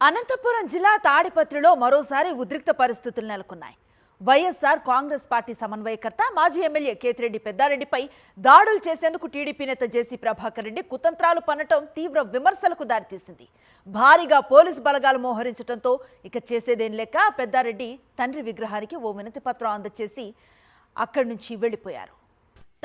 అనంతపురం జిల్లా తాడిపత్రిలో మరోసారి ఉద్రిక్త పరిస్థితులు నెలకొన్నాయి. వైఎస్ఆర్ కాంగ్రెస్ పార్టీ సమన్వయకర్త మాజీ ఎమ్మెల్యే కేతిరెడ్డి పెద్దారెడ్డిపై దాడులు చేసేందుకు టీడీపీ నేత జేసీ ప్రభాకర్ రెడ్డి కుతంత్రాలు పన్నటం తీవ్ర విమర్శలకు దారితీసింది. భారీగా పోలీసు బలగాలు మోహరించడంతో ఇక చేసేదేం లేక పెద్దారెడ్డి తండ్రి విగ్రహానికి ఓ వినతి పత్రం అందజేసి అక్కడి నుంచి వెళ్లిపోయారు.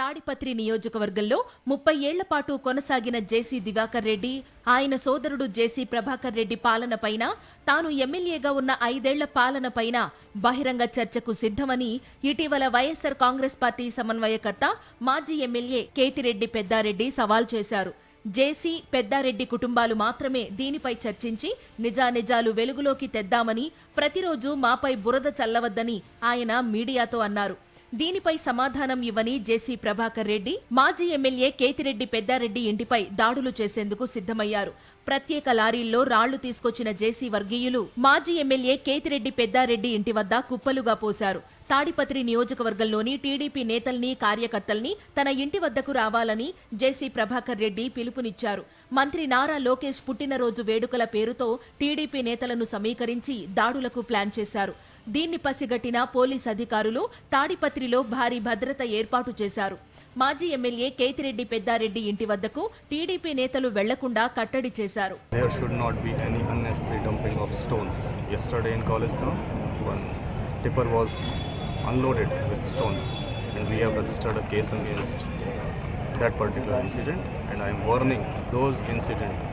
తాడిపత్రి నియోజకవర్గంలో 30 ఏళ్ల పాటు కొనసాగిన జేసీ దివాకర్ రెడ్డి, ఆయన సోదరుడు జేసీ ప్రభాకర్ రెడ్డి పాలనపైన, తాను ఎమ్మెల్యేగా ఉన్న 5 ఏళ్ల పాలనపైన బహిరంగ చర్చకు సిద్ధమని ఇటీవల వైఎస్ఆర్ కాంగ్రెస్ పార్టీ సమన్వయకర్త మాజీ ఎమ్మెల్యే కేతిరెడ్డి పెద్దారెడ్డి సవాల్ చేశారు. జేసీ పెద్దారెడ్డి కుటుంబాలు మాత్రమే దీనిపై చర్చించి నిజానిజాలు వెలుగులోకి తెద్దామని, ప్రతిరోజు మాపై బురద చల్లవద్దని ఆయన మీడియాతో అన్నారు. దీనిపై సమాధానం ఇవ్వని జేసీ ప్రభాకర్ రెడ్డి మాజీ ఎమ్మెల్యే కేతిరెడ్డి పెద్దారెడ్డి ఇంటిపై దాడులు చేసేందుకు సిద్ధమయ్యారు. ప్రత్యేక లారీల్లో రాళ్లు తీసుకొచ్చిన జేసీ వర్గీయులు మాజీ ఎమ్మెల్యే కేతిరెడ్డి పెద్దారెడ్డి ఇంటి వద్ద కుప్పలుగా పోశారు. తాడిపత్రి నియోజకవర్గంలోని టీడీపీ నేతల్ని, కార్యకర్తల్ని తన ఇంటి వద్దకు రావాలని జేసీ ప్రభాకర్ రెడ్డి పిలుపునిచ్చారు. మంత్రి నారా లోకేష్ పుట్టినరోజు వేడుకల పేరుతో టీడీపీ నేతలను సమీకరించి దాడులకు ప్లాన్ చేశారు. దీన్ని పసిగట్టిన పోలీస్ అధికారులు తాడిపత్రిలో భారీ భద్రత ఏర్పాటు చేశారు. మాజీ ఎమ్మెల్యే కేతిరెడ్డి పెద్దారెడ్డి ఇంటి వద్దకు టీడీపీ నేతలు వెళ్లకుండా కట్టడి చేశారు. There should not be any unnecessary dumping of stones. Yesterday in college ground, one tipper was unloaded with stones, and we have registered a case against that particular incident, and I am warning those incidents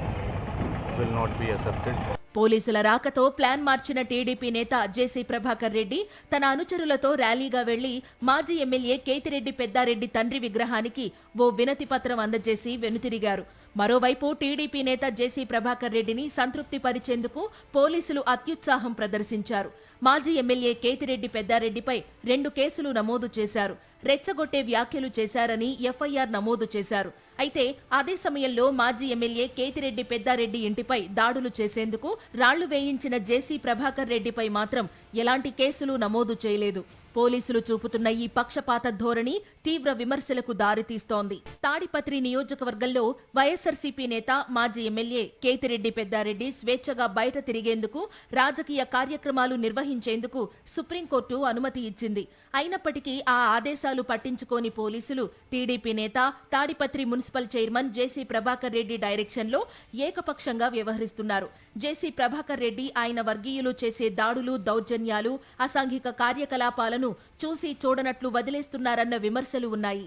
will not be accepted. పోలీసుల రాకతో plan మార్చిన TDP నేత జేసీ ప్రభాకర్ రెడ్డి తన అనుచరులతో ర్యాలీగా వెళ్లి మాజీ MLA Kethireddy Peddareddy తండ్రి విగ్రహానికి ఓ వినతి పత్రం అందజేసి వెనుతిరిగారు. మరోవైపు టీడీపీ నేత జేసీ ప్రభాకర్ రెడ్డిని సంతృప్తి పరిచేందుకు పోలీసులు అత్యుత్సాహం ప్రదర్శించారు. మాజీ ఎమ్మెల్యే కేతిరెడ్డి పెద్దారెడ్డిపై 2 కేసులు నమోదు చేశారు. రెచ్చగొట్టే వ్యాఖ్యలు చేశారని ఎఫ్ఐఆర్ నమోదు చేశారు. అయితే అదే సమయంలో మాజీ ఎమ్మెల్యే కేతిరెడ్డి పెద్దారెడ్డి ఇంటిపై దాడులు చేసేందుకు రాళ్లు వేయించిన జేసీ ప్రభాకర్ రెడ్డిపై మాత్రం ఎలాంటి కేసులు నమోదు చేయలేదు. పోలీసులు చూపుతున్న ఈ పక్షపాత ధోరణి తీవ్ర విమర్శలకు దారితీస్తోంది. తాడిపత్రి నియోజకవర్గంలో వైఎస్ఆర్సీపీ నేత మాజీ ఎమ్మెల్యే కేతిరెడ్డి పెద్దారెడ్డి స్వేచ్ఛగా బయట తిరిగేందుకు, రాజకీయ కార్యక్రమాలు నిర్వహించేందుకు సుప్రీంకోర్టు అనుమతి ఇచ్చింది. అయినప్పటికీ ఆ ఆదేశాలు పట్టించుకోని పోలీసులు టీడీపీ నేత, తాడిపత్రి మున్సిపల్ చైర్మన్ జేసీ ప్రభాకర్ రెడ్డి డైరెక్షన్లో ఏకపక్షంగా వ్యవహరిస్తున్నారు. జేసీ ప్రభాకర్ రెడ్డి, ఆయన వర్గీయులు చేసే దాడులు, దౌర్జన్యాలు, అసాంఘిక కార్యకలాపాలను చూసి చూడనట్లు వదిలేస్తున్నారన్న విమర్శలు ఉన్నాయి.